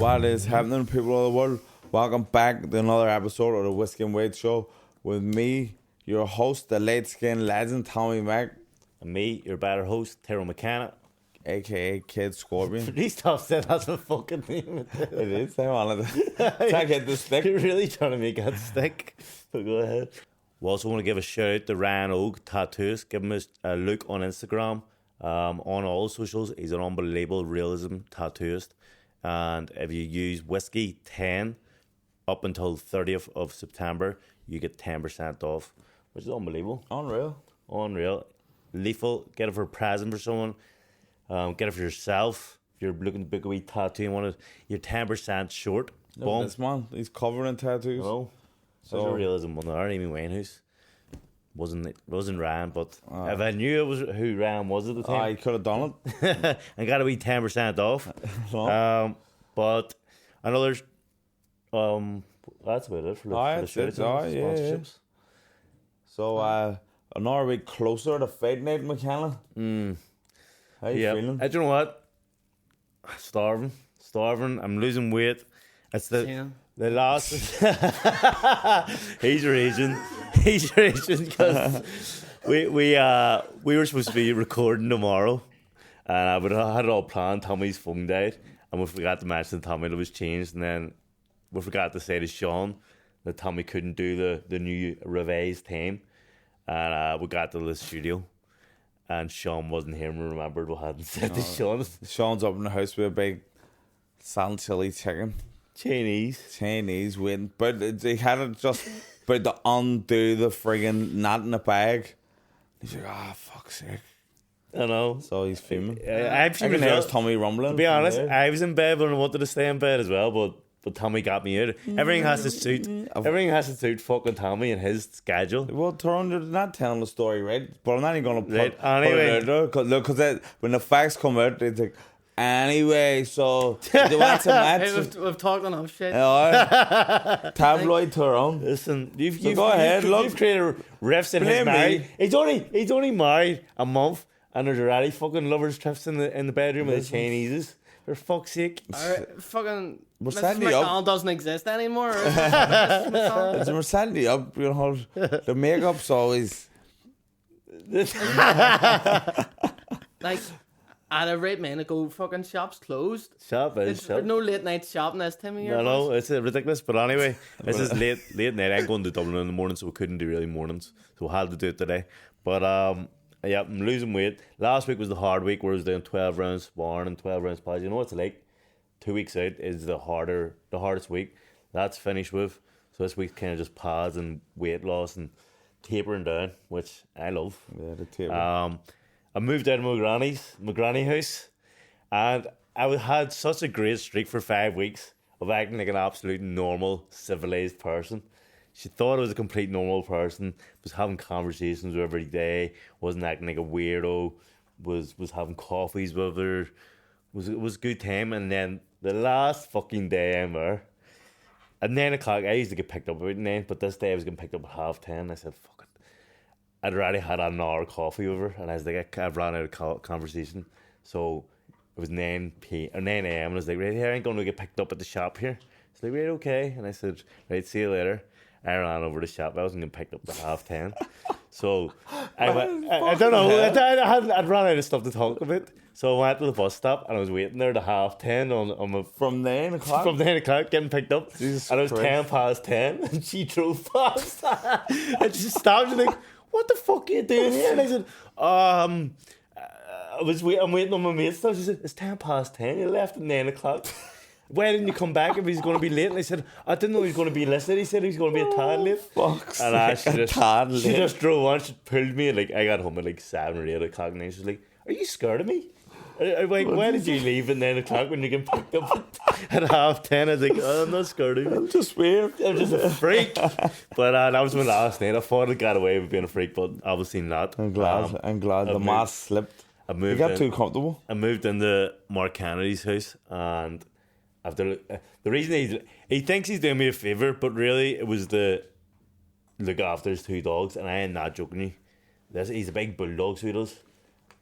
What is happening, people of the world? Welcome back to another episode of the Whiskey and Wade Show with me, your host, the late skin legend, Tommy Mac. And me, your better host, Terrell McKenna. A.K.A. Kid Scorpion. Please stop saying that's a fucking name. It is. I wanted to try to get the stick. You're really trying to make that stick. But go ahead. We also want to give a shout out to Ryan Oak, Tattoos. Give him a look on Instagram. On all socials, he's an unbelievable realism tattooist. And if you use whiskey 10 up until 30th of September, you get 10% off, which is unbelievable. Unreal. Lethal. Get it for a present for someone. Get it for yourself. If you're looking to book a wee tattoo, you're 10% short. Look, this man, he's covered in tattoos. Oh, so a realism one there. Amy Winehouse. Wasn't Ryan, but if I knew it was who Ryan was at the time, I could have done it. I got to be 10% off. But another, that's about it for the shirts and sponsorships. Yeah. So another week closer to fight night, McKenna. How you feeling? Do you know what? Starving. I'm losing weight. It's the last. He's raging because we were supposed to be recording tomorrow, and I had it all planned. Tommy's phone died, and we forgot to mention that Tommy was changed, and then we forgot to say to Sean that Tommy couldn't do the new revised time, and we got to the studio. And Sean wasn't here and we remembered we hadn't said to Sean. Sean's up in the house with a big sand chili chicken. Chinese waiting. But he had it just about to undo the friggin' knot in the bag. He's like, fuck's sake. I know. So he's fuming. I can hear his tummy rumbling. To be honest, I was in bed when I wanted to stay in bed as well, but Tommy got me out. Everything has to suit fucking Tommy and his schedule. Well, Tyrone, you're not telling the story, right? But I'm not even going to put anyway. It out there. Because when the facts come out, it's like, anyway, so do you want some match? Hey, we've talked enough shit. Tabloid Tyrone. Listen, you've go ahead. You've created riffs in his marriage. He's only married a month, and there's already fucking lovers trips in the bedroom with the Chineses. For fuck's sake. Fucking Mrs. McDonald doesn't exist anymore. It's we're setting you up, you know. The makeup's always like at a rate minute go fucking shops closed. There's no late night shopping this time of year. No, it's ridiculous. But anyway, this is late night. I'm going to Dublin in the morning, so we couldn't do really mornings. So we had to do it today. But yeah, I'm losing weight. Last week was the hard week where I was doing 12 rounds sparring and 12 rounds pads. You know what it's like? 2 weeks out is the hardest week. That's finished with. So this week's kind of just pads and weight loss and tapering down, which I love. Yeah, the taper. I moved out of my granny house, and I had such a great streak for 5 weeks of acting like an absolute normal, civilized person. She thought I was a complete normal person, was having conversations with her every day, wasn't acting like a weirdo, was having coffees with her. It was a good time. And then the last fucking day I'm there, at 9 o'clock, I used to get picked up about 9, but this day I was getting picked up at 10:30. I said, fuck it. I'd already had an hour coffee with her, and I was like, I've ran out of conversation. So it was 9 a.m, and I was like, right here, I ain't going to get picked up at the shop here. She's like, right, okay. And I said, right, see you later. I ran over to the shop. I wasn't getting picked up at 10:30. So I don't know. I'd run out of stuff to talk about. So I went to the bus stop and I was waiting there to 10:30 on my from 9 o'clock. From 9 o'clock, getting picked up. Jesus and it was Christ. 10:10, and she drove past. And she stopped. She's like, "What the fuck are you doing here?" And I said, I'm waiting on my mate stuff. She said, "It's 10:10. You left at 9 o'clock. Why didn't you come back if he's going to be late?" And I said, "I didn't know he was going to be listed." He said he was going to be a tad late. Fuck's And sake, she just drove on. She pulled me. Like, I got home at like 7 or 8 o'clock, and she's like, "Are you scared of me?" I'm like, "Why did you leave at 9 o'clock when you get picked up at 10:30?" I was like, "Oh, I'm not scared of you. I'm just weird. I'm just a freak." But that was my last night. I thought I got away with being a freak, but obviously not. I'm glad the mask slipped. You got too comfortable. I moved into Mark Kennedy's house, and after the reason he thinks he's doing me a favour, but really it was the look after his 2 dogs, and I am not joking you. He's a big bulldog, so he does.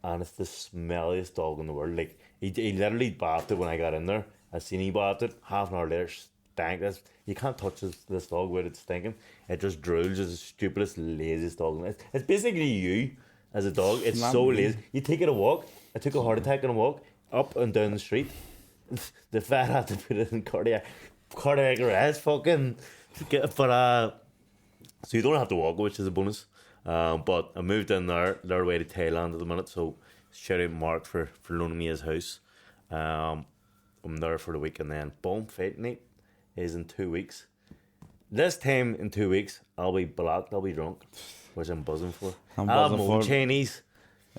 And it's the smelliest dog in the world. Like, he literally bathed it when I got in there, I seen he bought it. Half an hour later, stank. You can't touch this dog without it stinking. It just drools. It's the stupidest, laziest dog. It's basically you as a dog. It's so lazy. You take it a walk. I took a heart attack on a walk up and down the street. The fat had to put it in cardiac arrest. Fucking. But so you don't have to walk, which is a bonus. But I moved in their way to Thailand at the minute. So shout out Mark for loaning me his house. I'm there for the week, and then boom, fight night is in 2 weeks. This time in 2 weeks, I'll be blacked, I'll be drunk, which I'm buzzing for. I'll have my own Chinese.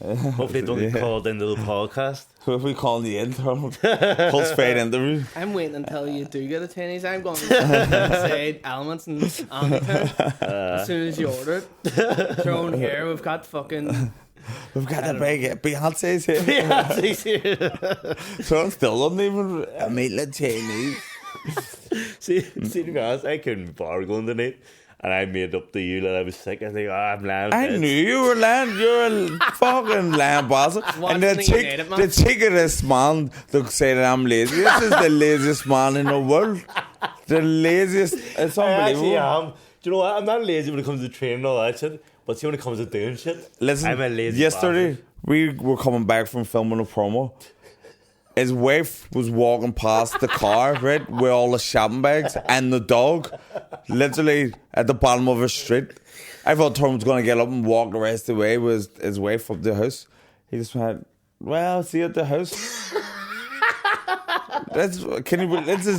Hopefully, don't get called into the podcast. So if we call the intern, pulse fade interview. I'm waiting until you do get a Chinese. I'm going to say elements and Andytown as soon as you order it. Tyrone here, we've got fucking. We've got the big Beyonce's here. Beyonce's here. So I'm still not even a meatlet Chinese. See, to be honest, I couldn't be bar going tonight. And I made up to you that I was sick. I think, I'm lying. I knew you were lying. You're a fucking lying bastard. And the cheekiest man to say that I'm lazy. This is the laziest man in the world. The laziest. It's unbelievable. I actually am. Do you know what? I'm not lazy when it comes to training and all that shit. But see, when it comes to doing shit, listen, I'm a lazy yesterday, bastard. we were coming back from filming a promo. His wife was walking past the car, right, with all the shopping bags and the dog, literally at the bottom of a street. I thought Tom was going to get up and walk the rest of the way with his wife up the house. He just went, well, see you at the house. This is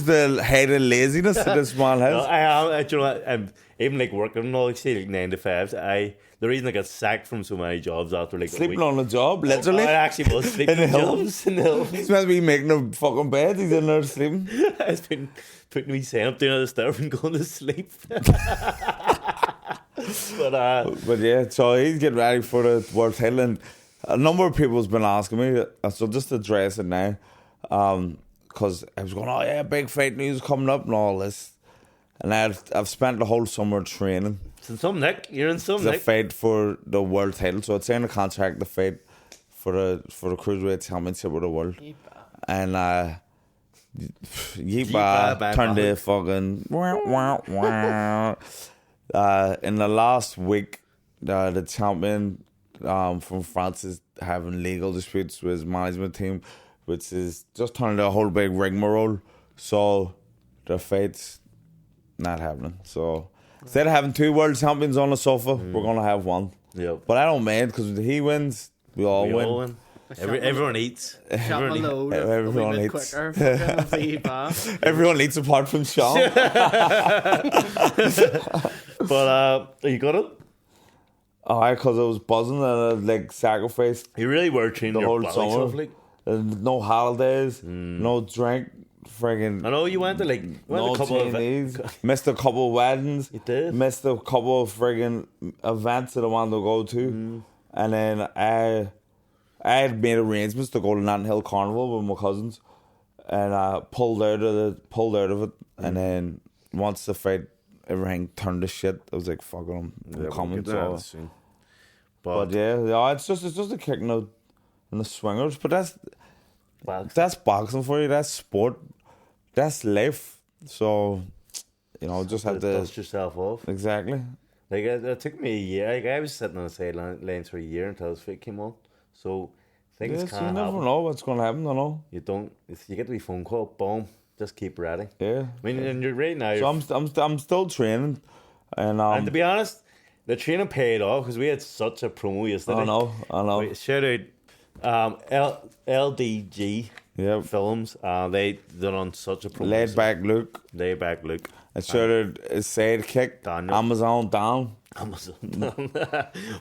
the height of laziness that this man has. No, I am. Do you know what? I'm even like working and all, like, say, like 9 to 5s. The reason I got sacked from so many jobs after like sleeping a week, on the job, literally. I actually was sleeping in the jobs in the hills. He's meant to be making a fucking bed. He's in there sleeping. It's been putting me saying up down at the stairs and going to sleep. But yeah, so he's getting ready for the world title, and a number of people has been asking me. So just to address it now, because I was going, oh yeah, big fight news coming up and all this, and I've spent the whole summer training. It's in some Nick. You're in some The Nick. fight for the world title, so it's in the contract. The fight for the cruiserweight championship of the world, and Yeepa turned the fucking in the last week. The champion from France is having legal disputes with his management team, which is just turning a whole big rigmarole. So the fight's not happening. So instead of having 2 world champions on the sofa, we're gonna have one. Yep. But I don't mind because if he wins, we all win. Everyone eats. Everyone eats. Quicker, fucking Everyone eats apart from Sean. But you got it. Oh, because I was buzzing and I like sacrificed You really were training the your whole body summer. stuff, like. No holidays, no drink, friggin'. I know you went to like No a couple Chinese. Missed a couple of weddings. You did. Missed a couple of friggin' events that I wanted to go to. And then I had made arrangements to go to Notting Hill Carnival with my cousins. And I pulled out of it. And then once the fight, everything turned to shit. I was like, fuck it, I'm coming. So. But yeah, it's just a kick in the swingers. But that's boxing for you. That's sport. That's life. So, just have to dust yourself off. Exactly. Like it took me a year. Like I was sitting on the sidelines for a year until his fight came on. So things Yes, can't you never happen. know what's going to happen. I know. You don't. You get the phone call. Boom. Just keep ready. Yeah. I mean, and you're right now. So I'm still training, and to be honest, the training paid off because we had such a promo yesterday. I know. Wait, shout out LDG Films. They done on such a promo. Laid back Luke. And shouted his sidekick, Daniel. Amazon down.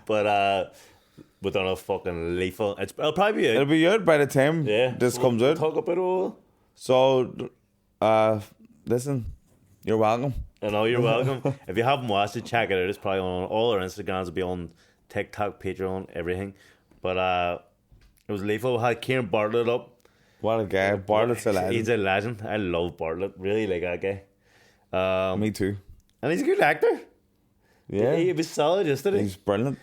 But we done a fucking lethal. It'll probably be It'll be out by the time this comes we'll out. talk about it all. So, listen, you're welcome. I know you're welcome. If you haven't watched it, check it out. It's probably on all our Instagrams. It'll be on TikTok, Patreon, everything. But it was lethal. We had Kieran Bartlett up. What a guy. Bartlett's a legend. He's a legend. I love Bartlett. Really like that guy. Me too. And he's a good actor. Yeah. He was solid yesterday. He's brilliant.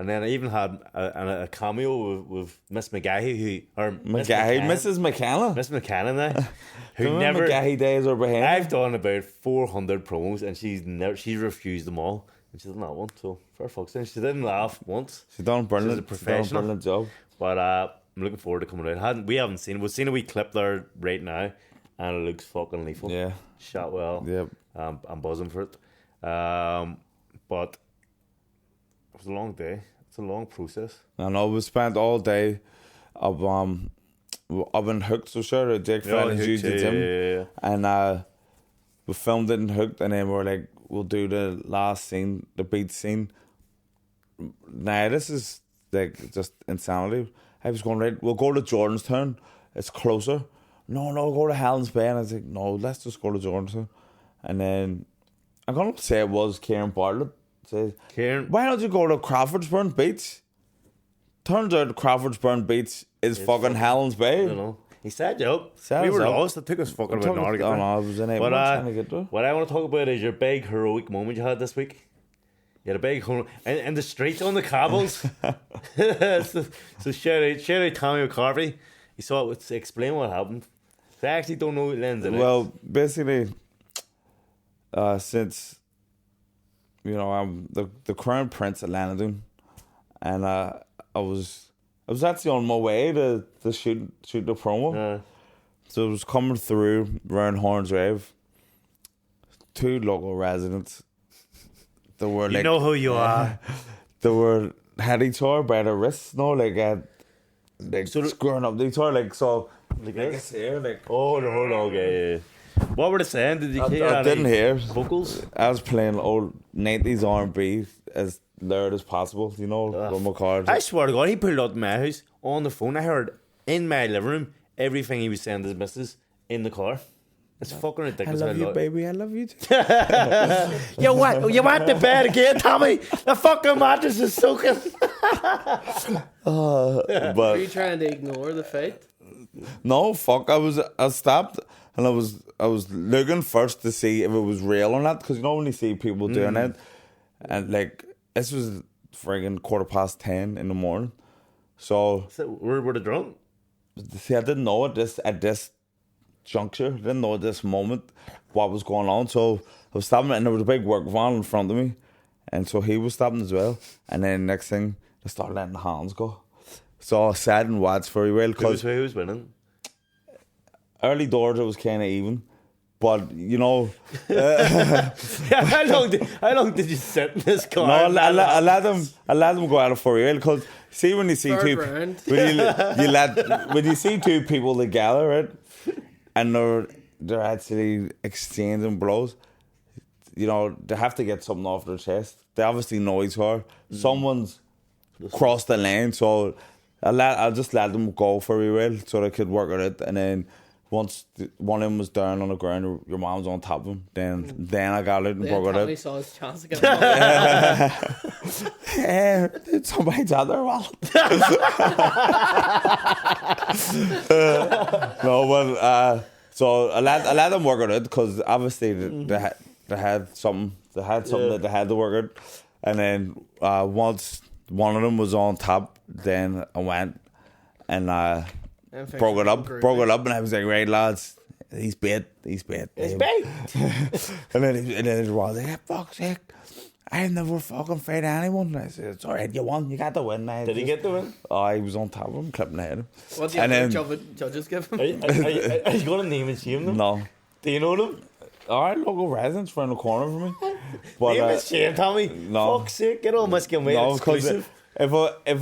And then I even had a cameo with Miss McGahey, Mrs. McKenna. Miss McKenna now, who Remember never. McGahey days are behind. I've done about 400 promos, and she's refused them all, and she didn't have one. So for fuck's sake, she didn't laugh once. She's done brilliant. She's a professional. She's done a brilliant job. But I'm looking forward to coming out. We haven't seen. We've seen a wee clip there right now, and it looks fucking lethal. Yeah. Shot well. Yep. I'm buzzing for it. But it was a long day. It's a long process. I know we spent all day up in Hooked, so sure, Jake Fred and used the gym. Yeah. And we filmed it in Hooked, and then we're like, we'll do the last scene, the beat scene. Nah, this is like just insanity. I was going, right, we'll go to Jordanstown. It's closer. No, go to Helen's Bay. And I was like, no, let's just go to Jordanstown. And then I'm going to say it was Kieran Bartlett. Says, Kieran, why don't you go to Crawfordsburn Beach? Turns out Crawfordsburn Beach is fucking Helen's Bay. you know, he said, "Yo, Set we us were up. lost. It took us fucking about an hour to get there." I was in But, trying to get there. What I want to talk about is your big heroic moment you had this week. You had a big in the streets on the cobbles. so shout out Tommy McCarthy. He saw it. Explain what happened. I actually don't know what lens it is. Well, basically, since you know I'm the Crown Prince of Lanadun, and I was actually on my way to shoot the promo. So it was coming through around Horns Rave. Two local residents. They were you know who you are. They were had each other by their wrists, So screwing up each other, so. Like Like this? it's here, like. Oh, the whole okay. What were they saying? Did you hear? I any didn't hear. vocals. I was playing old 90s R&B as loud as possible, with my cards. I swear to God, he pulled out my house on the phone. I heard in my living room everything he was saying to his missus in the car. It's fucking I ridiculous. love you, baby. I love you too. You what? You want the bed again, Tommy? The fucking mattress is soaking. Are But you trying to ignore the fact? no, fuck. I stopped and I was looking first to see if it was real or not, because when you see people doing it, and like this was friggin' 10:15 in the morning. So Were they drunk? see, I didn't know at this juncture, I didn't know at this moment what was going on. So I was stopping, and there was a big work van in front of me, and so he was stopping as well. And then next thing, they started letting the hands go. So I sat and watched very well, because Who was winning? early doors it was kind of even, but How long did you sit in this car? no, I let them go out of for real, because see, when you see Third two, round. when you see two people together, right, and they're actually exchanging blows, they have to get something off their chest. They obviously know each other. Someone's crossed the line, so I'll just let them go for a while so they could work it out. And then once one of them was down on the ground, your mom was on top of him. Then I got it and Then broke it Tommy out. saw his chance to get him. Somebody's out there, well. No, but so I let them work it out, because obviously they had something that they had to work out. And then once one of them was on top, then I went and broke it up, and I was like, right, lads, he's bait. It's bait. And then it was like, yeah, fuck's sake, I've never fucking fight anyone. And I said, it's alright, you won, you got the win. Did he get the win? Oh, he was on top of him, clipping the head. What do you And other then- judges give him? Are you going to name and shame them? No. Do you know them? Alright, local residents around the corner for me. But Name and shame, Tommy. no. Fuck's sake, get on Musky and Wade no, because exclusive. if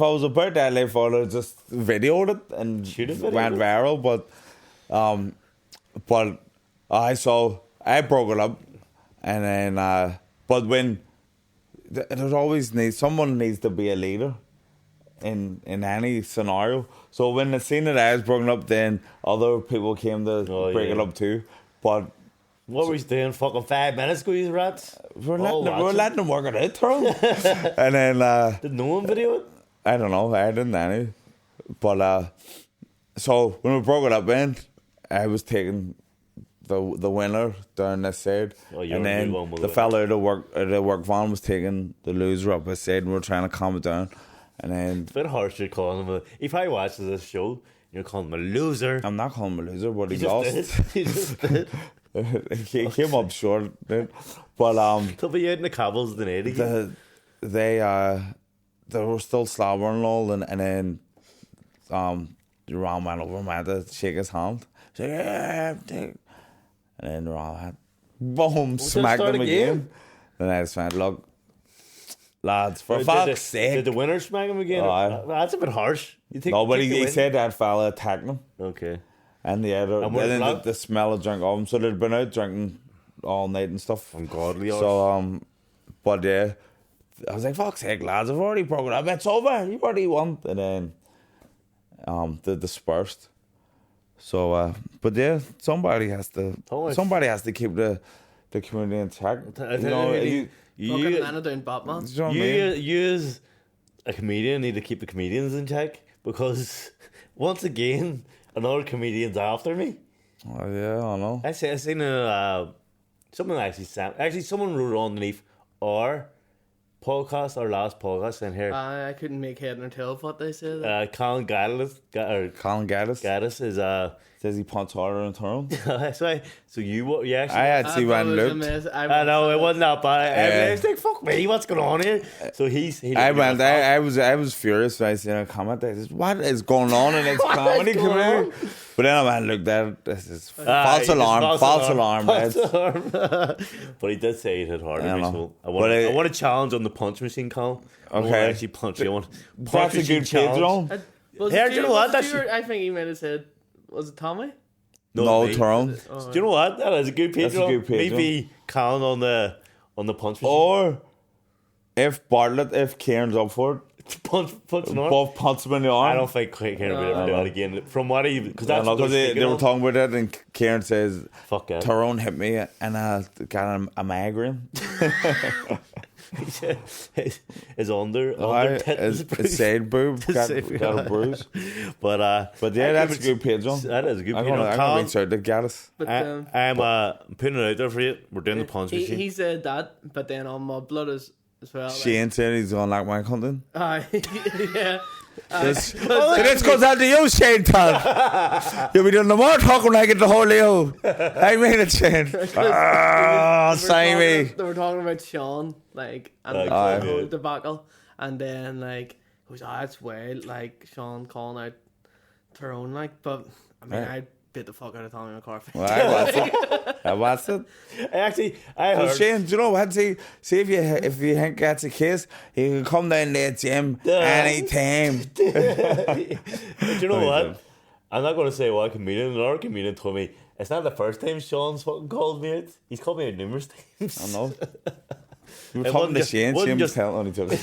I was about that life, I'd have just videoed it and Should have videoed went it? viral. But I broke it up, and then but when there's always someone needs to be a leader in any scenario. So when the scene that I was broken up, then other people came to break it up too. But What were you doing? Fucking 5 minutes ago, you rats? we're All letting them work it out, Tyrone. And then Did no one video it? I don't know, I didn't any. But so when we broke it up, man, I was taking the winner down this side, Oh, you're and a then new one with the it. fella out of work van was taking the loser up his side, and we were trying to calm it down, and then It's a bit harsh you're calling him a... If I watched this show, you're calling him a loser. I'm not calling him a loser, but he You lost. just did. You just did. He came up short, dude. But He'll be out in the cobbles the night again. they were still slobbering and all, and then Ron went over and went to shake his hand. He's like, yeah, and then Ron had boom, smacked start him again. And I just went, look, lads, for fuck's sake. Did the winner smack him again? Aye. That's a bit harsh. You think? No, but take the he win? said that fella attacked him. Okay. And And what then about- the smell of drink of him. So they'd been out drinking all night and stuff. Ungodly harsh. So, but yeah, I was like, fuck's sake, lads, I've already broken up. It's over. You've already won. And then they dispersed. So, but yeah, somebody has to keep the community intact. I You know, think Fucking you, man doing Batman. you know what I mean? you as a comedian need to keep the comedians in check because once again another comedian's after me. Oh, yeah, I know. I seen someone actually someone wrote underneath our podcast, our last podcast in here. I couldn't make head nor tail of what they said. Colin Gaddis Colin Gaddis is says he punts harder in Tyrone. that's why. So you actually. I actually went and looked. I know it wasn't that bad. I was like, "Fuck me, what's going on here?" So I was furious when I seen a comment. I said, "What is going on in this comedy going community?" But then I went and looked at it. This is false alarm, man. But he did say it hit hard. I know. So I But want a challenge on the punch machine, Colin. I want to Okay. actually punch you. I want That's punch a machine good challenge. page, Was Here, it do you know Stuart- what? was it That's- Stuart? I think he might have said, was it Tommy? No, me. Tyrone. Oh, Do you know what? That is a good page. That's a good page, Maybe Colin on the punch machine. Or if Kieran's up for it, punching on. both punch him in the arm. I don't think Kieran will ever do that again. From what he, because I that's know, what 'cause they're they speaking were of. talking about it, and Kieran says, Fuck it. Tyrone hit me, and I got a migraine. His under tit is His bruised. side boob got side- a bruise. But yeah, I that's a give good page, John. That is a good I'm page. gonna Colin, reach out to Gaddis. But I'm putting it out there for you. We're doing the punch machine. he said that, but then on my blood as well. Shane said he's gonna like my content. Yeah. This goes out to you, Shane Todd. You'll be doing the more talking like it the whole you. I mean it, Shane. Samey. They were talking about Sean, like, and Like, the yeah. whole debacle, and then like, it was it's wild, like Sean calling out Tyrone, like, but I mean, Yeah. I bit the fuck out of Tommy McCarthy. Well, I watched it. I Well, heard. Shane, do you know what? See if you think that's the case, you can come down there, Jim, anytime. Do you know what? I'm not going to say what comedian. Another comedian told me it's not the first time Sean's fucking called me out. He's called me out numerous times. I know. You were It talking to wasn't Shane, wasn't Shane was just- telling on each other.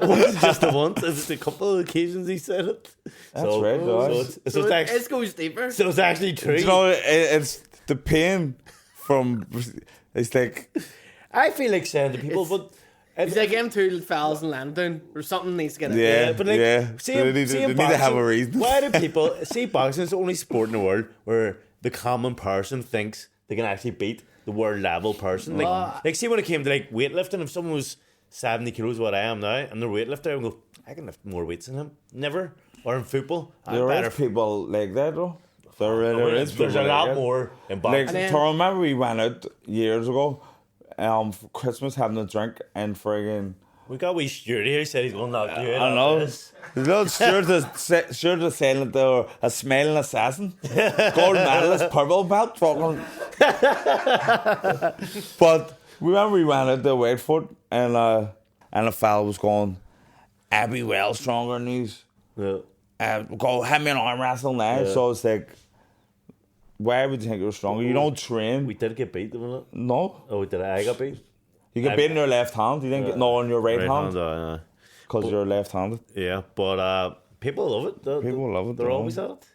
It wasn't just the once. It's a couple of occasions he said it. That's right, guys. So It goes deeper. so it's actually true. You know, it's the pain from. It's like I feel like saying to people, but He's like them two fellas in London or something needs to get Yeah. but like, see, They need to have a reason. Why do people see boxing is the only sport in the world where the common person thinks they can actually beat the world level person? Like see when it came to like weightlifting, if someone was 70 kilos what I am now and they're weightlifter, I would go, I can lift more weights than him. Never. Or in football, I'm there better. is people like that though. There is There's people a like lot that. more in Like, boxing. then- Tyrone, remember we went out years ago, for Christmas having a drink and friggin'. We got wee Stuart here. He said he's going to knock you out. I know. after this. The little Stuart is saying that they were a smiling assassin, gold medalist, purple belt, fucking. But remember we went out to Waitford and a fella was going, I'd be well stronger than these. Yeah. Go have me an arm wrestle now. Yeah. So it's like, why would you think you're stronger? You don't train. We did get beat, didn't we? No. Oh, did I got beat? You get beat in your left hand. You didn't get no on your right hand hand, because you're left-handed. yeah, but people love it. People love it, They're they always at it.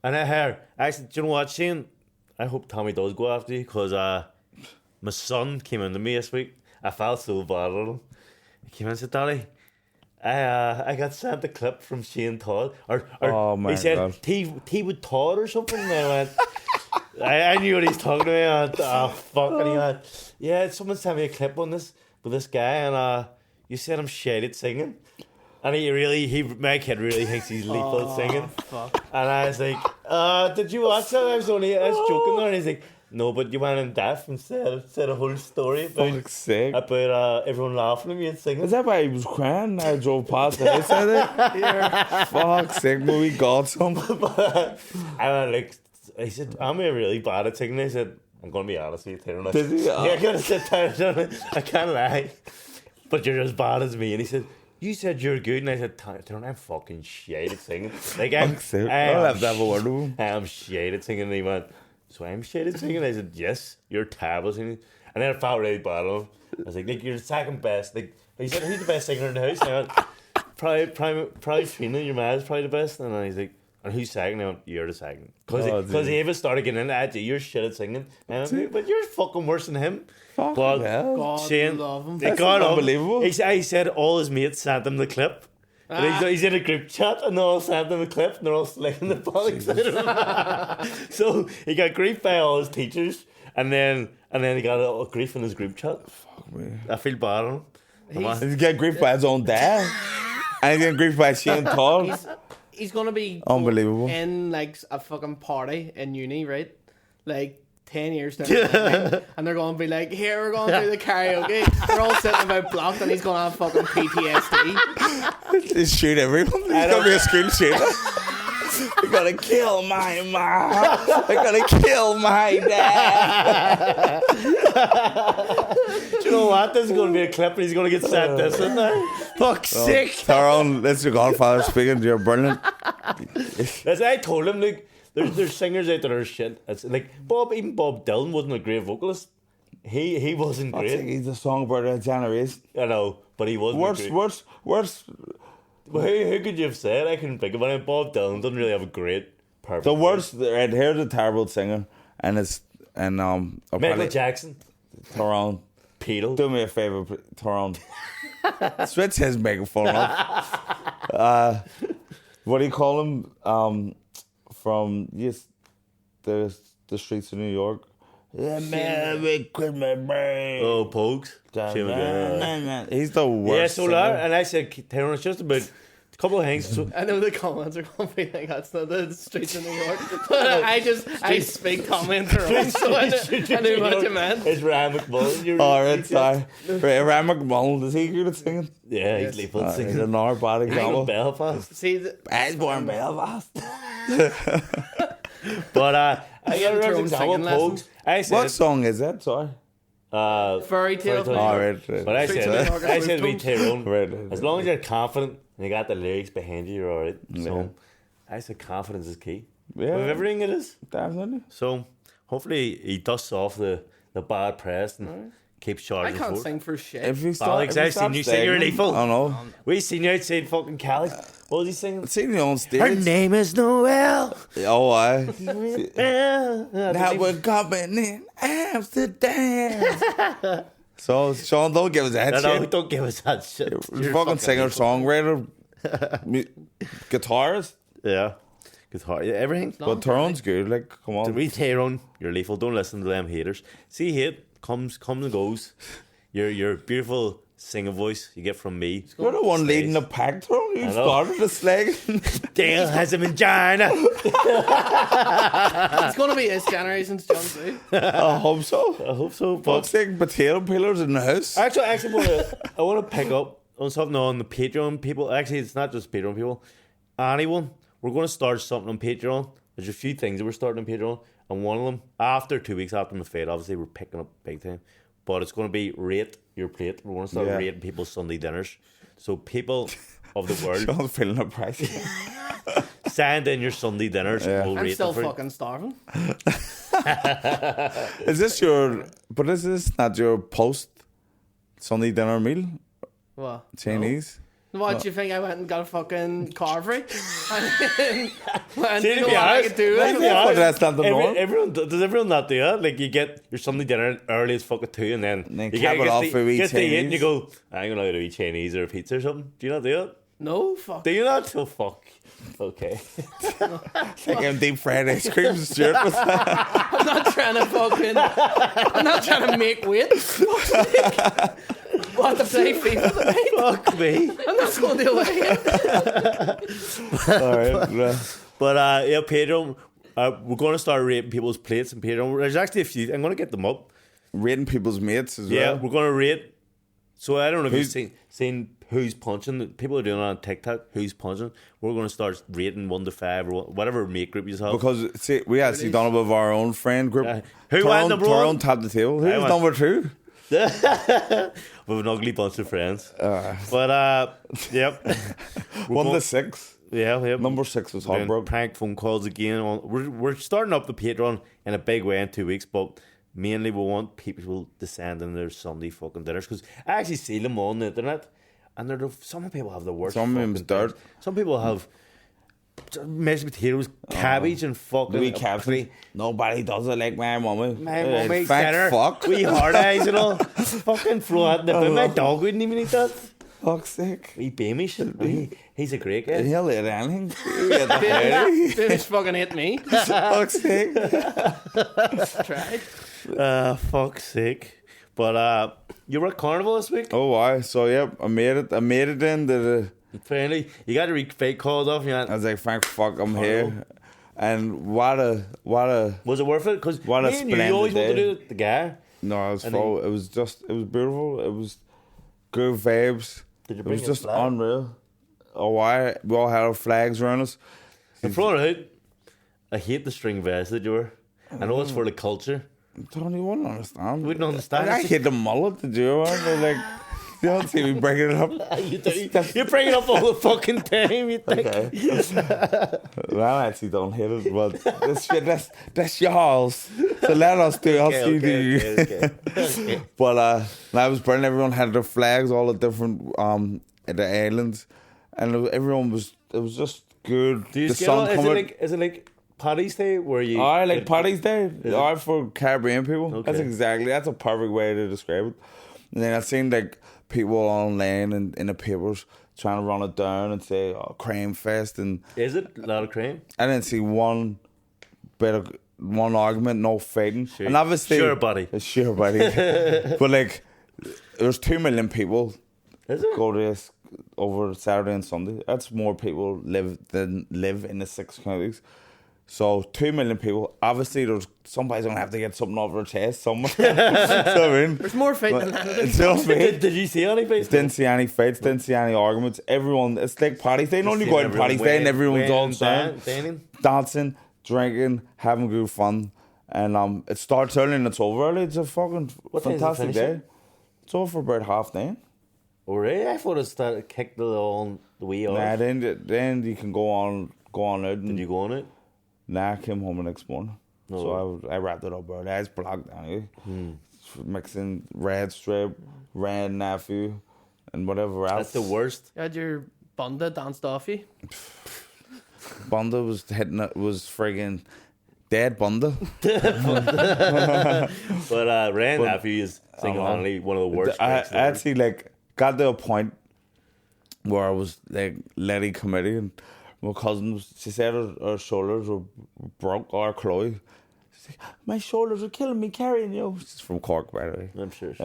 And I heard, actually, do you know what, Shane? I hope Tommy does go after you because my son came into me this week. I felt so bad at him. He came in and said, Daddy, I got sent a clip from Shane Todd. Or Oh, my he said, God. T with Todd or something. And I went, I knew what he's talking to me. Fuck. And he went, yeah, someone sent me a clip on this with this guy, and you said I'm shit at singing. And my kid really thinks he's lethal at singing. Fuck. And I was like, did you watch that? I was joking there. And he's like, no, but you went in depth and said a whole story Fuck's sake. about everyone laughing at me and singing. Is that why he was crying? I drove past the house out there. Fuck's sake, but we got some. I went like, he said, am I really bad at singing? I said, I'm going to be honest with you, Tyrone. Did he? Yeah, I'm going to sit down. I can't lie. But you're as bad as me. And he said, you said you're good. And I said, Tyrone, I'm fucking shit at singing. Like, I'll have to have a word with him. I'm shit at singing. And he went, so I'm shit at singing? I said, yes, you're terrible at singing. And then I felt really bad on him. I was like, you're the second best. Like, he said, who's the best singer in the house? And I went, probably Trina, your man's probably the best. And then he's like, and who's second? I went, you're the second. Because he even started getting into that, you're shit at singing. And I went, but you're fucking worse than him. Fuck But hell. God Shane, love him. That's God, unbelievable. He said all his mates sent him the clip. And he's in a group chat and they all sent him a clip and they're all slicking the bollocks out of him. So he got grief by all his teachers and then he got a grief in his group chat. Fuck me. I feel bad on him. He's getting grief by his own dad. And he's getting grief by Shane Todd. He's gonna be Unbelievable. in like a fucking party in uni, right? Like 10 years down the line, and they're gonna be like, "Here we're going to do the karaoke." They're all sitting about blocked, and he's gonna have fucking PTSD. He shoot everyone. He's gonna be a school shooter. I gotta kill my mom. I gotta kill my dad. Do you know what? This is going to be a clip and he's going to get sent this in there. Fuck's sake. Tyrone, that's your godfather speaking. You're brilliant. As I told him, like, there's singers out there are shit. It's like even Bob Dylan wasn't a great vocalist. He wasn't I think great. he's the songbird of a generation. I know, but he wasn't great. Worst. Well, who could you have said? I couldn't think of it. Bob Dylan doesn't really have a great perfect. The worst. Right here's a terrible singer, and Michael Jackson, Tyrone. Beatles. Do me a favor, Tyrone. Switch his megaphone up. What do you call him? From the streets of New York. Yeah, man, we quit my brain. Oh, Pogues. He's the worst. Yeah, so that, and I said, Tyrone, it's just about a couple of things. So, I know the comments are going to be like, "That's not the streets of New York," but I speak commenter on, so I knew what you meant. It's Ryan McMullen. Alright, sorry. Ryan McMullen, is he good at singing? Yeah, Yes. he's lethal He's singing. another bad From example. Belfast. See, He's born in Belfast. But I got a Tyrone example singing of Pogues. lessons. I said, What song is that? Sorry. fairy tale. Fairy tale. Alright. But I Streets of New York said, are to be Pogues. Tyrone, Right. as long as you're confident and you got the lyrics behind you, you're alright. Yeah. So I said confidence is key. Yeah. With everything it is. Definitely. So hopefully he dusts off the bad press and keeps I charging can't forward. sing for shit. If you Alex, I seen you sing, you're lethal. I know. We seen you outside fucking Cali. What was he singing? Seen you on Her stage. name is Noel. Oh, I. Now Now we're coming in Amsterdam. So, Sean, don't give us that no, shit. don't give us that shit. You're Fucking singer, lethal. songwriter, guitarist. Yeah. Guitar, yeah, everything. But Tyrone's good. Like, come To on. read Tyrone, you're lethal. Don't listen to them haters. See, hate comes and goes. Your beautiful singing voice you get from me. You're the one Stays. leading the pack, Tyrone. You I know. started the slag. Dale has a vagina. It's going to be his generation's John too. I hope so. I hope so. But Fuck's sake, potato peelers in the house. actually, I want to pick up on something on the Patreon people. Actually, it's not just Patreon people. Anyone. We're going to start something on Patreon. There's a few things that we're starting on Patreon. And one of them, after 2 weeks after my fade, obviously we're picking up big time. But it's going to be rate your plate. We're going to start Yeah. rating people's Sunday dinners. So people of the world, Sean's feeling the price. send in your Sunday dinners. Yeah. And we'll I'm rate still them for you. fucking starving. Is this your... But is this not your post Sunday dinner meal? What? Chinese? What do you think? I went and got a fucking carvery? And See, you to know be what I honest, could do? let's be It? But honest, that's not the norm. does everyone not do that? Like you get your Sunday dinner early as fuck at 2 and then then you cap it off to for a wee get to eat and you Chinese. go, I'm going to eat Chinese or a pizza or something. Do you not do that? No, fuck. Do you not? Oh, fuck. Okay. Like I'm deep fried ice cream, Stuart. I'm not trying to fucking. I'm not trying to make weight. What to play FIFA tonight? Fuck me. I'm not going to do it. Alright. But yeah, Patreon. We're going to start rating people's plates in Patreon. There's actually a few. I'm going to get them up. Rating people's mates as Yeah, well. we're going to rate. So I don't know if you've seen who's punching. People are doing it on TikTok. Who's punching? We're going to start rating 1 to 5 or whatever mate group you have. Because see, we actually done it with our own friend group. Who went number one? Tyrone tapped the table. Who's went- number 2? We have an ugly bunch of friends. But yep. 1 to 6. Yeah. Number 6 was Doing heartbroken. prank phone calls again. We're starting up the Patreon in a big way in 2 weeks, but mainly we want people to send in their Sunday fucking dinners because I actually see them on the internet, and some people have the worst. Some of them's fucking dirt. things. Some people have mashed potatoes, cabbage, and fucking Louis Capri. Nobody does it like my mummy. My mummy, Thank dinner, fuck. wee hard eyes, you know. Fucking throw out in the bin. My dog wouldn't even eat that. Fuck's sake. Wee Beamish. He's a great guy. He'll eat anything. Finish fucking hit me. Fuck's sake. Tried. Fuck's sake. But you were at Carnival this week? Oh, why? So, yep, I made it. I made it into the... Finally, you got your fake calls off. I was like, thank fuck, I'm here. And what a... Was it worth it? Because you What a always want splendid to do the guy. No, it was And full. It was beautiful. It was good vibes. Did you It bring was your just flag? unreal. Oh, why? We all had our flags around us. In front of it, I hate the string vest that you wear. I know it's for the culture. Tony, you wouldn't understand. You wouldn't understand. I hate the mullet that you wear. But like, you don't see me bringing it up. You do. You bring it up all the fucking time. You think? Okay. Well, I actually don't hate it, but that's yours. So let us do us. You do. Okay. But I was burning. Everyone had their flags, all the different at the islands, and everyone was. It was just good. Do you the scale? sun coming. Is it like Paddy's Day where you? I like Paddy's Day. I for Caribbean people. Okay. That's a perfect way to describe it. And then I've seen like people online and in the papers trying to run it down and say Crime Fest, and Is it a lot of cream? I didn't see one argument, no fighting. Sure. And obviously, Sure, buddy. Sure, buddy. But like, there's 2 million people Is it? go to this over Saturday and Sunday. That's more people live in the 6 counties. So 2 million people. Obviously, somebody's gonna have to get something off their chest somewhere. So, I mean, There's more fight than that. do you know what I mean? Did you see any face? Didn't see any fights. Didn't see any arguments. Everyone, it's like Paddy's Day. Only go out on Paddy's Day and everyone's all dancing, drinking, having good fun. And it starts early and it's over early. It's a fucking What time is it fantastic day. finishing? It's over for about 9:30. Oh, really? I thought it started kicked the wee off. Nah, then you can go on out. And, Did you go on it? Nah, I came home the next morning. No. So I wrapped it up early. I was blocked anyway. Mixing red strip, red nephew, and whatever else. That's the worst. You had your bunda danced off you. Bunda was friggin' dead Bunda. But Ryan Nephew is single-handedly one of the worst. I breaks ever. actually got to a point where I was like letting committee, and my cousin she said her shoulders were broke, or Chloe. She's like, my shoulders are killing me carrying you. She's from Cork, by the way. I'm sure.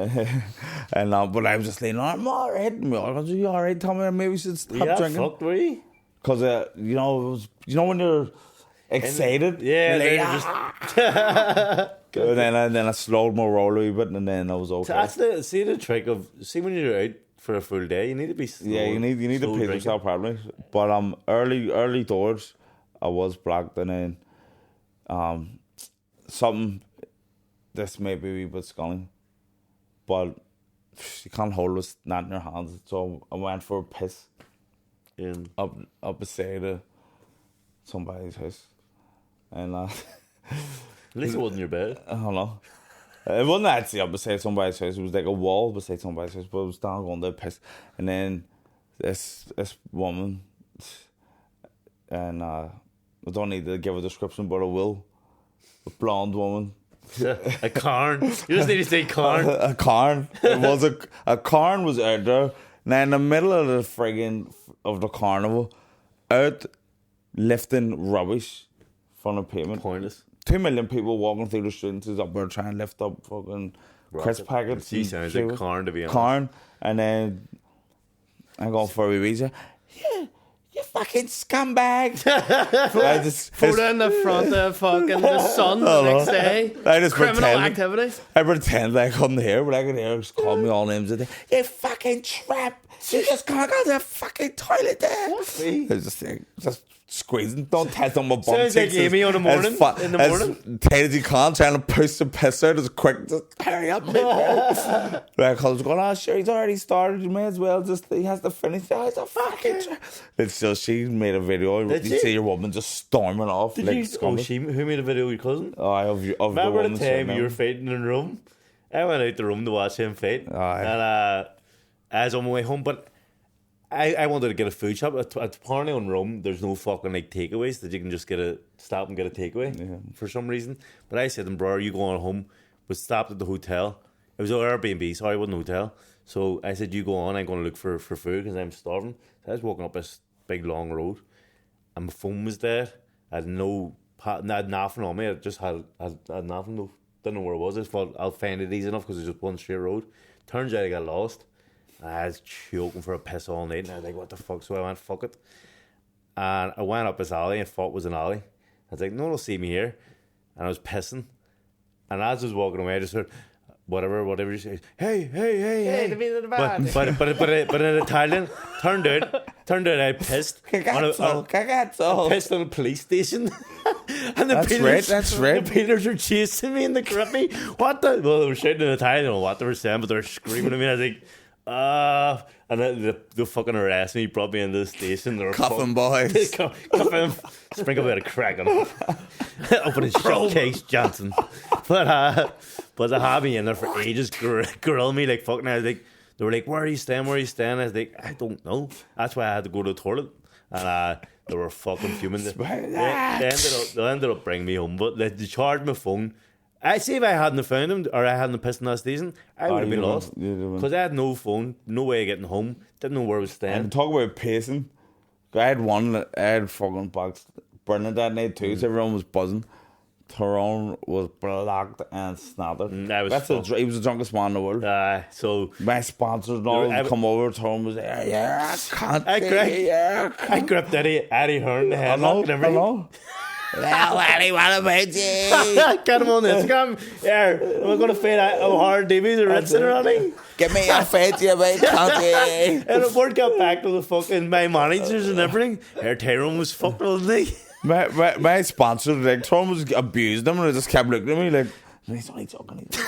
And but I was just saying, I'm all right. I was you all right? Tell me, maybe we should stop Yeah, drinking. fucked, were you? Because it was when you're excited, Yeah, you're they're like, just. and then I slowed my roll a wee bit, and then I was okay. That's the trick of when you're out for a full day, you need to be slow. Yeah, you need to slow pace drinking. yourself properly. But early doors, I was blocked, and then something. This may be a wee bit scummy, but you can't hold it not in your hands. So I went for a piss up beside somebody's house, and At least it wasn't your bed. I don't know. It wasn't actually up beside somebody's house. It was like a wall beside somebody's house, but it was down going to piss. And then this woman, and I don't need to give a description, but I will. A blonde woman. A Carn. You just need to say Carn. A Carn. It was a Carn was out there Now in the middle of the friggin' of the carnival, out lifting rubbish from the pavement. Pointless. 2 million people walking through the streets is up there trying to lift up fucking crisp packets. She sounds like corn, to be honest. Corn, and then I go for a wee yeah, you fucking scumbag. Photo in the front of fucking the Sun the next day. I just Criminal activities. I pretend I couldn't hear, but I could hear her call me all names of the day. You fucking tramp. You just can't go to the fucking toilet there. What's me? It's just squeezing. Don't test on my bum. Sounds like Amy on the morning. In the morning. Tight as you can, trying to push the piss out as quick. Just hurry up, mate. Like, I was going, oh, sure, he's already started. You may as well he has to finish. Oh, he's a fucking It's just, she made a video. You see your woman just storming off. Did like, you? Oh, who made a video of your cousin? Oh, of Remember the time you were fighting in the room? I went out the room to watch him fight. And I was on my way home, but I wanted to get a food shop. Apparently on Rome, there's no fucking like takeaways that you can just stop and get a takeaway for some reason. But I said to him, bro, are you going home? We stopped at the hotel. It was an Airbnb, sorry, it wasn't a hotel. So I said, you go on, I'm going to look for food because I'm starving. So I was walking up this big long road and my phone was there. I had nothing on me. I just had nothing. Didn't know where it was. I just thought I'll find it easy enough because it's just one straight road. Turns out I got lost. I was choking for a piss all night and I was like, what the fuck? So I went, fuck it. And I went up this alley and thought it was an alley. I was like, no one will see me here. And I was pissing. And as I was walking away, I just heard, whatever you say, hey. But in Italian, turned out I pissed. Cagazzo. I pissed on a police station. And That's right. The Peters were chasing me and they grabbed me. Well, they were shouting in Italian. I don't know what they were saying, but they were screaming at me. I was like, and then they fucking arrested me, brought me into the station. They were Cuffing boys. Cuffing. Sprinkle a bit of crack on them. Open his showcase, Johnson. But they had me in there for ages, grill me like fucking. I was like, they were like, where are you staying? I was like, I don't know. That's why I had to go to the toilet. And they were fucking fuming. They ended up bringing me home, but they charged my phone. I see if I hadn't found him or I hadn't pissed in that station, I would have been lost. Because I had no phone, no way of getting home, didn't know where I was staying. And talk about pacing. I had fucking box burning that night too, so everyone was buzzing. Tyrone was blocked and snattered. He was the drunkest man in the world. So my sponsors and all come over. Tyrone was there. I gripped Eddie Hearn the headlock and everything. I know. Well, Eddie, what about you? Get him on Instagram. Yeah, we're going to fade out hard Davies or Ritz and running. Give me a fade, you mate, country. And the word got back to the fucking my managers and everything. Tyrone was fucked, wasn't he? My sponsor, like, Tyrone was abused him and I just kept looking at me like, he's only talking. But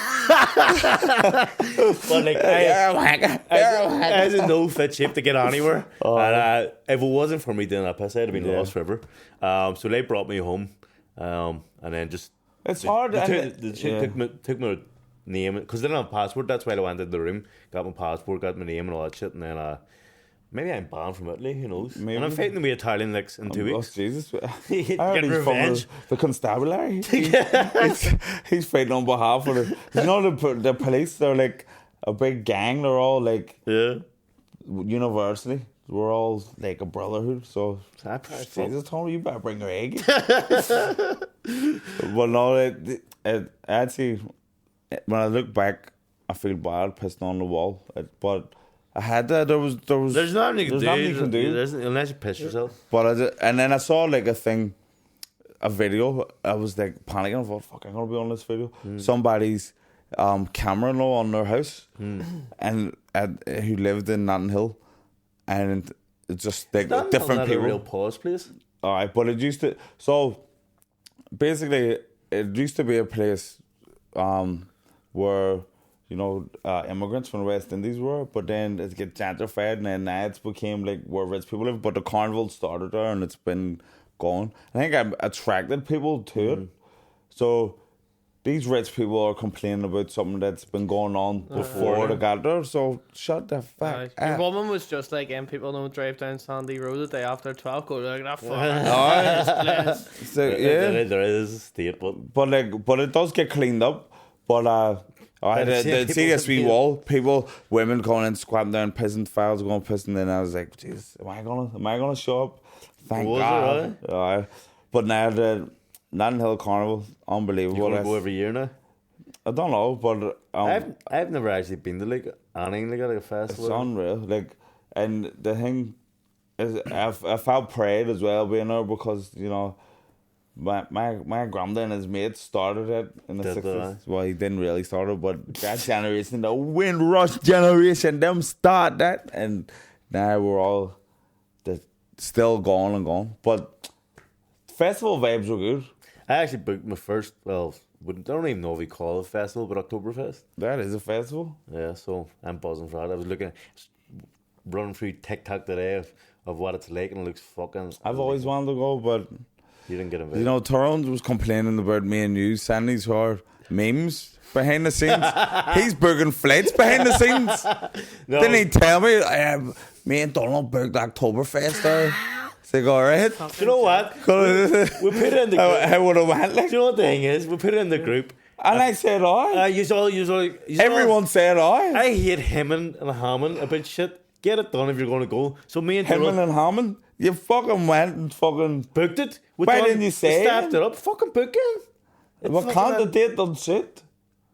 like, I was in no fit shape to get anywhere. And if it wasn't for me doing that piss, I'd have been lost forever. So they brought me home, and then just it's hard. They took my name because they didn't have a passport. That's why I went into the room, got my passport, got my name and all that shit, and then maybe I'm banned from Italy. Who knows? Maybe. And I'm fighting to be Italian next in 2 weeks. Oh Jesus! Get revenge. The constabulary. He's fighting on behalf of the police. They're like a big gang. They're all like university. We're all like a brotherhood. So Jesus told me you better bring your egg. Well, no, actually, when I look back, I feel bad pissing on the wall. But I had that. There was. There's nothing you can do. Unless you piss yourself. But and then I saw like a video. I was like panicking. I thought, "Fuck, I'm gonna be on this video." Somebody's camera on their house, and who lived in Notting Hill, and it's just like different people. A real pause place. All right, but it used to. So basically, it used to be a place where, you know, immigrants from the West Indies were, but then it get gentrified, and then now it's became like where rich people live. But the Carnival started there, and it's been going. I think I attracted people to it. So these rich people are complaining about something that's been going on before they got there. So shut the fuck up. Your woman was just like, people don't drive down Sandy Road the day after 12. Go like that. So yeah, there is a state, but it does get cleaned up. But I I've seen did see people this wee compete. wall. People, women going in, squatting down, pissing, files going pissing. Then I was like, "Jeez, am I gonna show up?" Thank Was it God. Aye. But now the Notting Hill Carnival, You unbelievable. want to go every year now? I don't know, but I've never actually been to like anything like a festival. it's unreal. Like, and the thing is, I felt pride as well being there because my granddad and his mates started it in the Did they? 60s. Well, he didn't really start it, but that generation, the Windrush generation, them start that, and now we're all still going and going. But festival vibes were good. I actually booked my first. Well, I don't even know if we call it a festival, but Oktoberfest. That is a festival. Yeah, so I'm buzzing for that. I was running through TikTok today of what it's like, and it looks fucking. I've always wanted to go, but You didn't get invited. Tyrone was complaining about me and you sending these hard memes behind the scenes. He's booking flights behind the scenes. No. Didn't he tell me? Me and Donald booked Oktoberfest there. It's like, all right. Do you know what? We put it in the group. I would have went Do like, you know what the thing is? We put it in the group. and I said, I. Everyone said, I. I hate hemming and hamming about shit. Get it done if you're going to go. So me and Hemming Terrell and Hammond. You fucking went and fucking. booked it. Why didn't you say We staffed it? it up. Fucking book it. What can't the date done shit?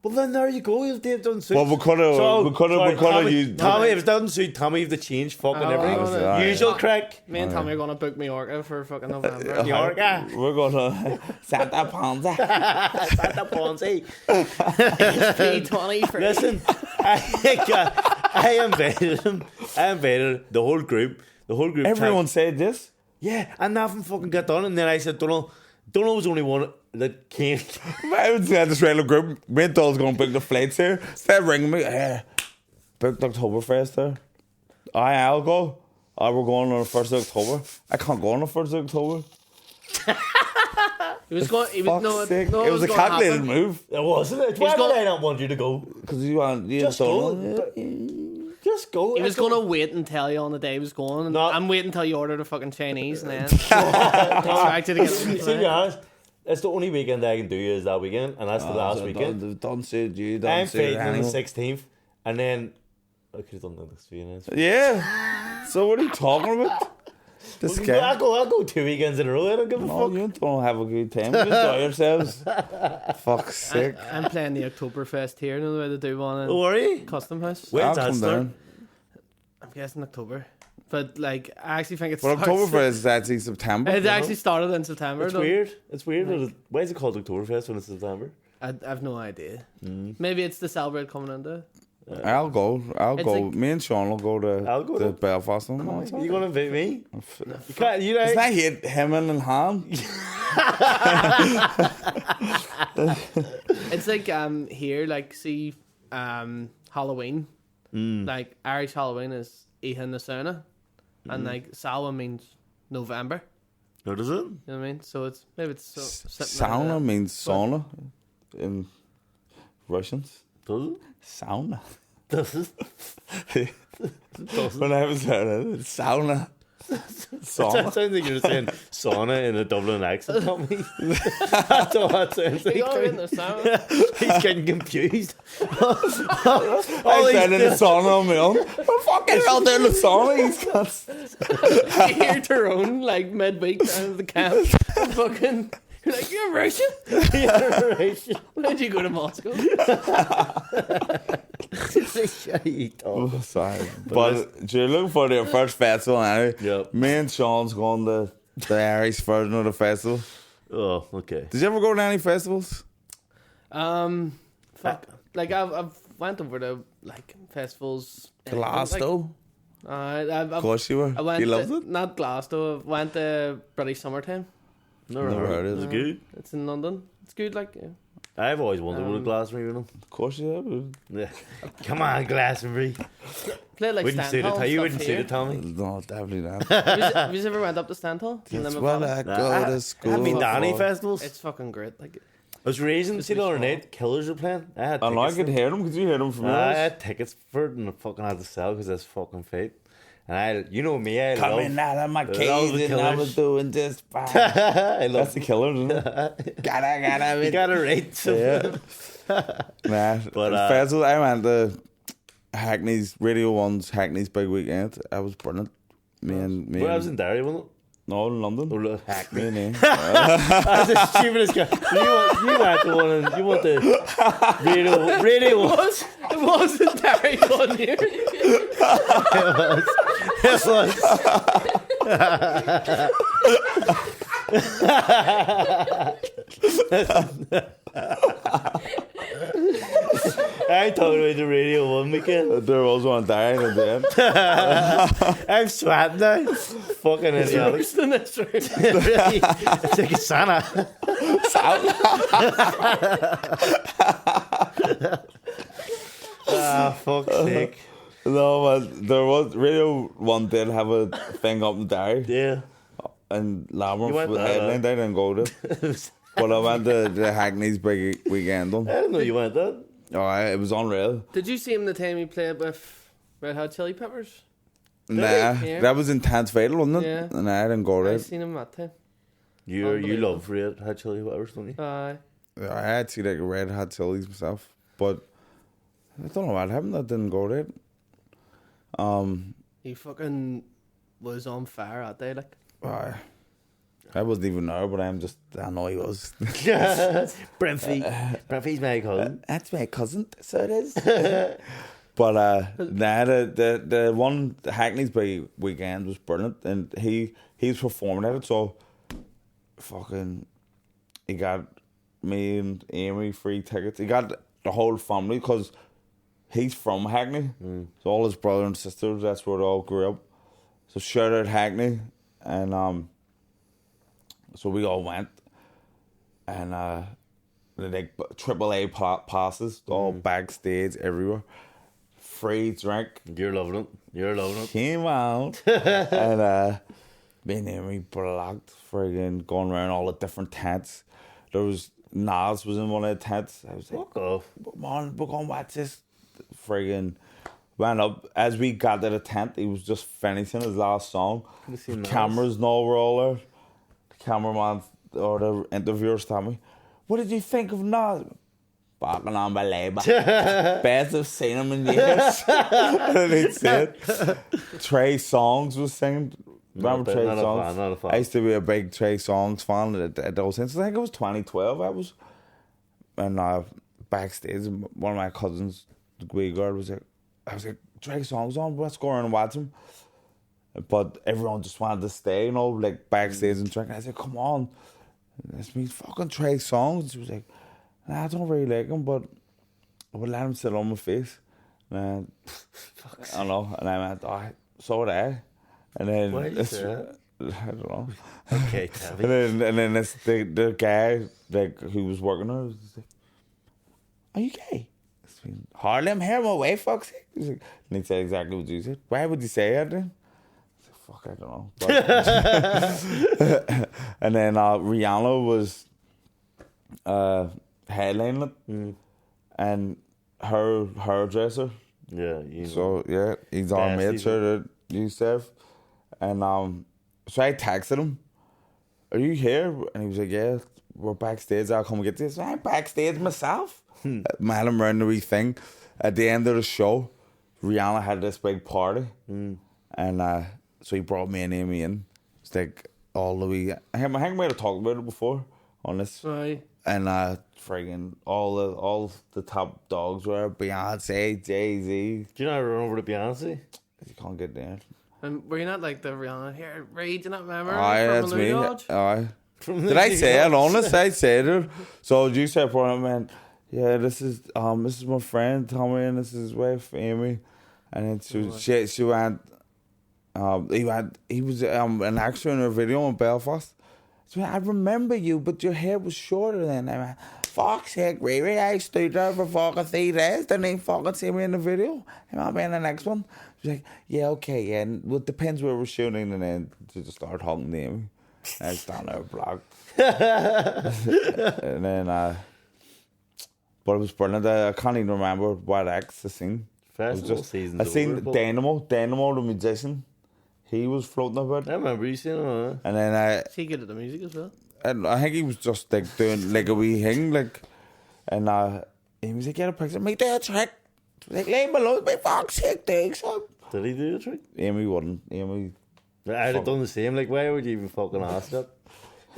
Well, then there you go. You've done suit. Well, we could have used. Tommy, if it doesn't suit Tommy, you have to change fucking Oh, everything. obviously, aye. Usual crack. Me and Tommy are gonna book Mallorca for fucking November. Mallorca. We're gonna Santa Panza. Santa Ponzi. P20 for Listen, I invited him. I invited the whole group. The whole group. Everyone said this. Yeah, and nothing fucking got done. And then I said, Donald was the only one that came. I would say this regular group. Me and Donald's gonna book the flights here. Instead of ringing me, booked Oktoberfest there. I'll go. We're going on the 1st of October. I can't go on the 1st of October. He was going. He was, Fuck's sake. no, It was a gonna calculated happen. move. It wasn't it? Why going- did I not want you to go? Because you Just don't go. know. Just go. He was going to wait and tell you on the day he was going. And No. I'm waiting until you order the fucking Chinese and then expect you to get See, to be honest, it's the only weekend I can do is that weekend, and that's the last weekend. Don't suit you. I'm Don't suit fading on the anyone. 16th, and then I could have done that this weekend. Yeah. So what are you talking about? This guy. I'll go 2 weekends in a row. I don't give a No, fuck. you don't have a good time. Enjoy yourselves. Fuck's sake. I'm playing the Oktoberfest here. Another way to do one Don't in worry. Custom House. When's I'll that come start? down. I'm guessing October, but like I actually think it's. But Oktoberfest is actually September. It actually started in September. It's though. weird. It's weird. Why is it called Oktoberfest when it's September? I've no idea. Mm. Maybe it's the celebrate coming into. I'll go. It's like- Me and Sean will go to I'll go the to- Belfast one. You gonna invite me? You can't. You It's know. not hit Hemming and Ham. It's like here, like see Halloween. Like Irish Halloween is Ethan the sauna, and like Samhain means November. What is it? You know what I mean? So it's maybe it's sitting Sauna there. means sauna in Russians. Does it? Sauna. Does it? When I was there, sauna. That Sauna. sounds like you're saying sauna in a Dublin accent, Tommy. That's all that sounds You gotta get in like. the sauna. He's getting confused. I said in the sauna on my own. Well, fucking hell, there in the sauna. He's got... You hear Tyrone like midweek down at the camp. And fucking, you're like, you're Russian? Where'd you go to Moscow? Oh, sorry. But you're looking for their first festival anyway. Yep. Me and Sean's going to the Irish version of the festival. Oh, okay. Did you ever go to any festivals? Fuck. Like I've went over to like festivals. in England, Glasgow? Like, Of I've course you were. I went You loved to, it? not Glasgow. I went to British Summertime. Never heard of Is it. it good? It's in London. It's good. Like yeah. I've always wanted to Glastonbury, you know. Of course you have. Yeah. Come on, Glastonbury. Play like Wouldn't suit Stand it. Hall. You and wouldn't stuff suit here. it, Tommy. No, definitely not. Have you ever went up to Stand Hall? In It's Limerick well, Valley? I go to school. Have been Danny for- festivals. It's fucking great. Like I was raising, see the other night, Killers were playing. I had I know I tickets. could hear them. Could you hear them from I yours? had tickets for it and I fucking had to sell because that's fucking fate. And you know me, I Coming love. out of my love cage the and I Killers. was doing this fine. I That's love. the killer, isn't it? gotta You got it right. So Yeah. Nah, But, festival. I went to Hackney's Radio 1's Hackney's big weekend. I was brilliant. Me and Well, I was in Derry, wasn't it? no, in London. Oh, look, Hackney. Me and That's the stupidest guy. You went to one and you want the radio one. It wasn't Derry one here. It was. I talking about the radio one weekend. there was one dying at the end. I'm sweating now. Fucking It's idiotic. worse than this room. Really, it's like a sauna. Fuck's sake. No, but there was Radio 1 did have a thing up in Derry. Yeah. And You Lammerth went with there, headline. They didn't go to. But I went to the Hackney's big weekend one. I didn't know you went there. Oh, it was unreal. Did you see him the time he played with Red Hot Chili Peppers? Nah, Yeah. that was Intense Fatal, wasn't it? Yeah. And I didn't go I there. seen him that time. You Unbelievable. love Red Hot Chili Peppers, don't you? Aye. I had to see like Red Hot Chili's myself, but I don't know what happened. I didn't go there. He fucking was on fire that day, like. I wasn't even there, but I know he was. Brentfee's my cousin. That's my cousin, so it is. But nah, the one the Hackney's big weekend was brilliant, and he's performing at it. So fucking, he got me and Amy free tickets. He got the whole family because he's from Hackney. So all his brothers and sisters, that's where they all grew up. So shout out Hackney, and so we all went, and the like AAA passes, all backstage everywhere, free drink. You're loving it. You're loving it. Came out, and me and Amy blocked friggin' going around all the different tents. There was Nas was in one of the tents. I was like, Fuck off. come on, we're gonna watch this. Friggin' went up as we got to the tent. He was just finishing his last song. Could've seen The Nas. cameras and all were all there. The cameraman or the interviewers told me, "What did you think of Nas?" Fucking unbelievable. Best I've seen him in years. And he said, Trey Songz was singing. Remember Trey Not a Songz? fan, not a fan. I used to be a big Trey Songz fan at those things. I think it was 2012. I was, and backstage, one of my cousins, the Gwee girl, was like, Trey Songz on, let's go around and watch him. But everyone just wanted to stay, you know, like backstage and drink. I said, come on, it's me fucking Trey Songz. She was like, nah, I don't really like him, but I would let him sit on my face. And I don't know, and I went, oh, so would I. And then Why did you say that? I don't know. Okay, tell me. And then this the guy like who was working there was like, "Are you gay?" I mean, hardly I'm here my way, fuck's sake. He's like, and he said exactly what you said. Why would you say that then? I said, fuck, I don't know. But and then Rihanna was headlining it, and her hairdresser. Yeah, you know. So yeah, he's on Nasty, made sure that you safe. And so I texted him, "Are you here?" And he was like, "Yeah, we're backstage. I'll come get you." So I'm backstage myself. Man, I'm around the wee thing. At the end of the show, Rihanna had this big party, and so he brought me and Amy in. It's like all the wee. I think we might have talked about it before on this. Aye. And friggin' all the top dogs were Beyonce, Jay-Z. Do you not run over to Beyonce? You can't get there. And were you not like the Rihanna here? Reid, do you not remember? Aye, from that's Malou me. Dodge? Aye. From Did I say it? Honest, I said it. So you said for him, man. Yeah, this is my friend Tommy, and this is his wife Amy, and then she went. He was an actor in a video in Belfast. So I remember you, but your hair was shorter then. I went, fuck's sake, Riri, I stood there for fucking 3 days, didn't even fucking see me in the video. Am I being the next one? She's like, yeah, okay, yeah, and well, it depends where we're shooting, and then she just started hugging me. I was down there blocked. And then, but it was brilliant. I can't even remember what acts I seen. Festival season's I seen over, but- Dynamo the musician. He was floating about. I remember you saying it. And then Is he good at the music as well? I think he was just like doing like a wee thing, like, and Amy was like, get a picture. Me do a trick. Like, leave me alone. My fuck's sake, dig son. Did he do the trick? Amy wouldn't. Amy. I'd have done the same. Like, why would you even fucking ask that?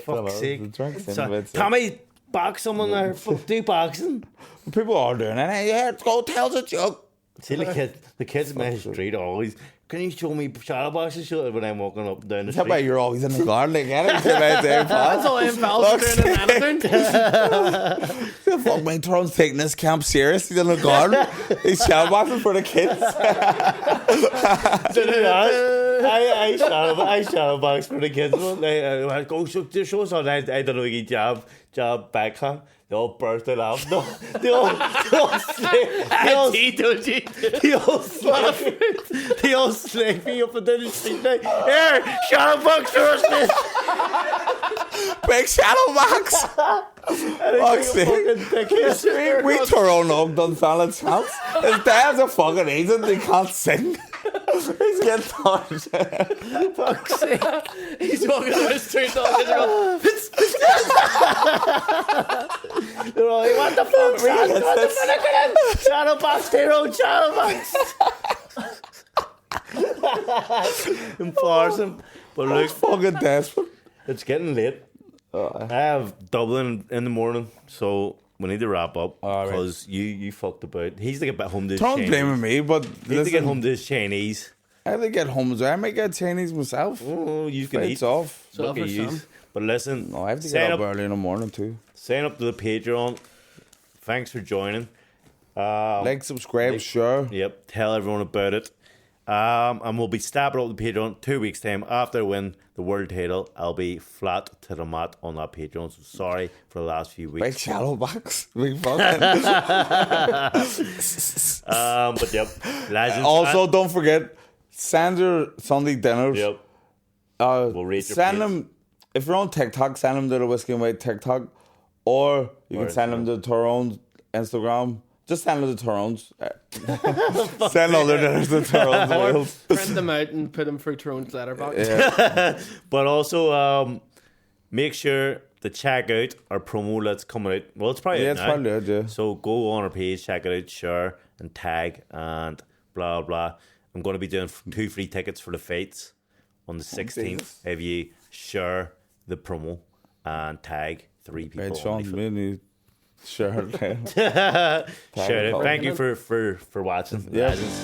Fuck's sake. The trick's in So, it. Tommy, box someone there. Do boxing. People are doing it. Hey, yeah, go tell us a joke. See, the kids in my street always, can you show me shadow boxing shit when I'm walking up and down the That's why street? you're always in the garden. Like, anything about them, That's all him pals are doing in anything. Fuck me, Tyrone's taking this camp serious. He's in the garden. He's shadowboxing for the kids. I shadow box for the kids. I go show us on. I don't know. You jab backhand. They all burst it out. No, they all slap me up and down the street. Like, here, shadow box first. Big shadowbox. Fuck's sake. We Tyrone Ogden Fallon's house. His dad's a fucking agent. He can't sing. He's getting touched. Fuck's sake. He's walking down the street all they're all like, what the fuck, son? What the fuck? Shadow box, Tyrone, shadow box. Embarrassing. But look, Fucking desperate. it's getting late. I have Dublin in the morning, so we need to wrap up because you fucked about. He's to get back home to his Don't Chinese. blame me, but He needs to get home to his Chinese. I have to get home as well. I might get Chinese myself. Oh, you can It's eat. off. So Look for at you. some. But listen, No, I have to sign get up up, early in the morning too. sign up to the Patreon. Thanks for joining. Like, subscribe, share. Yep, tell everyone about it. And we'll be stepping up the Patreon 2 weeks' time after I win the world title. I'll be flat to the mat on that Patreon. So sorry for the last few Big weeks. shadowbox. Big fucking. But yep, legends. Also, don't forget, send your Sunday dinners. Yep. We'll rate your send plates. them, if you're on TikTok, send them to the Whiskey and White TikTok, or you can send them to Tyrone's Instagram. Just send them to Tyrone's. Send all their dinners to Tyrone's. Wales. Print them out and put them through Tyrone's letterbox. Yeah. But also, make sure to check out our promo that's coming out. Well, it's probably Yeah, out it's now. probably out, yeah. So go on our page, check it out, share and tag and blah blah. I'm going to be doing 2 free tickets for the fights on the 16th. Jesus. If you share the promo and tag 3 people. Right, only Sean, for- really sure. Share it. Thank you for watching. Yeah. Legends.